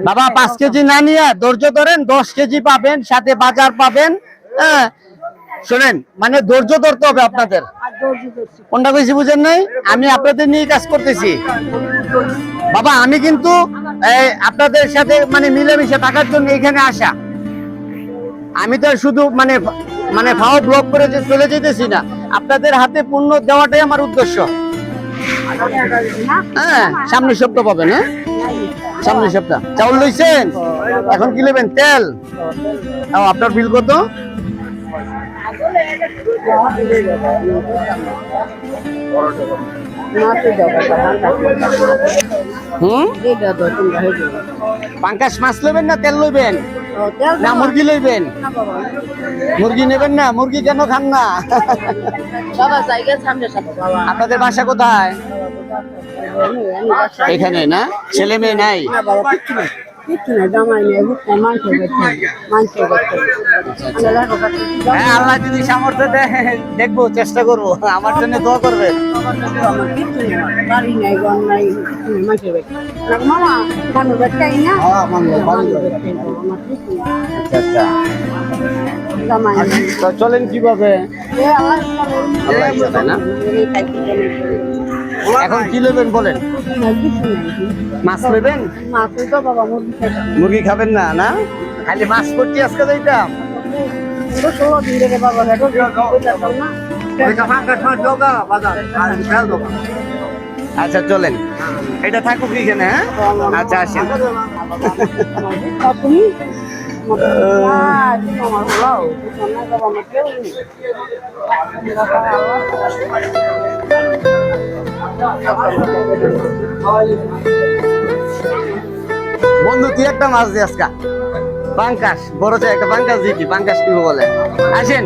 বাবা 5 কেজি না নিয়ে ধৈর্য ধরেন, 10 কেজি পাবেন, সাথে বাজার পাবেন। হ্যাঁ শোনেন, মানে ধৈর্য ধরতে হবে আপনাদের। কোনটা বেশি বুঝেন নাই, আমি আপনাদের নিয়ে কাজ করতেছি বাবা। আমি কিন্তু আপনাদের সাথে মানে মিলেমিশে থাকার জন্য এখানে আসা। আমি তো শুধু মানে ফাও ব্লক করে চলে যেতেছি না, আপনাদের হাতে পণ্য দেওয়াটাই আমার উদ্দেশ্য। হ্যাঁ সামনের সপ্তাহ পাবেন। হ্যাঁ সামনের সপ্তাহ। চাউল লইছেন, এখন কি নেবেন? তেল। আপনার বিল কত? পাঙ্কাশ মাছ লইবেন না তেল লইবেন না মুরগি লইবেন? মুরগি নেবেন না? মুরগি কেন খান না? আপনাদের বাসা কোথায়? এখানে না? ছেলে মেয়ে নাই? হ্যাঁ আল্লাহ যদি সামর্থ্য দেয় দেখবো, চেষ্টা করবো। আমার জন্য দোয়া করবেন। চলেন কিভাবে? এখন কি নেবেন বলেন? মাছ নেবেন? মুরগি খাবেন না? না খালি মাছ করছি আজকে যাইতাম। আচ্ছা চলেন, এটা থাকুক এখানে। হ্যাঁ আচ্ছা আসেন। বন্ধু তুই একটা মাছ দিয়ে আজকা পাঙ্কাশ, বড় চাই একটা পাঙ্কাশ দিতি। পাঙ্কাশ কি বলে? আসেন।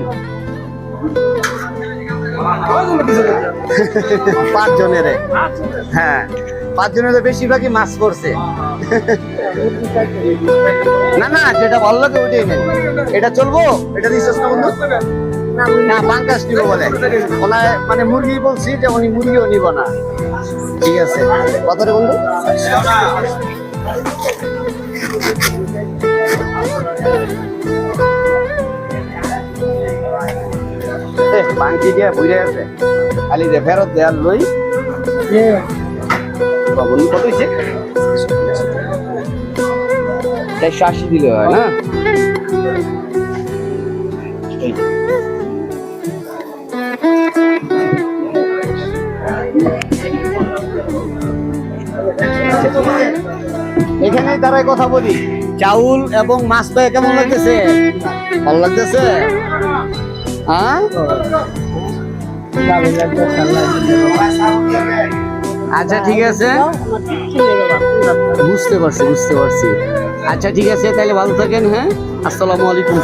5 জনের। হ্যাঁ 5 জনের বেশিরভাগই মাছ পড়ছে। না না যেটা ভালো লাগে ওইটাই নেন। এটা চলবো? এটা দিচ্ছিস না বন্ধু? না পাঙ্কাশ নিব বলে ওনায়, মানে মুরগি বলছি যে উনি মুরগিও নিব না। ঠিক আছে কত রে বন্ধু? বাংকি দিয়া বুঝে আছে খালি যে ফেরত দেয়ার লই। বন্ধু কত হয়েছে? 180 দিলে হয় না? এখানেই দাঁড়ায় কথা বলি। চাউল এবং মাছ তো কেমন লাগতেছে? ভালো লাগতেছে? হ্যাঁ আচ্ছা ঠিক আছে, বুঝতে পারছি। আচ্ছা ঠিক আছে তাহলে ভালো থাকেন। হ্যাঁ আসসালামু আলাইকুম।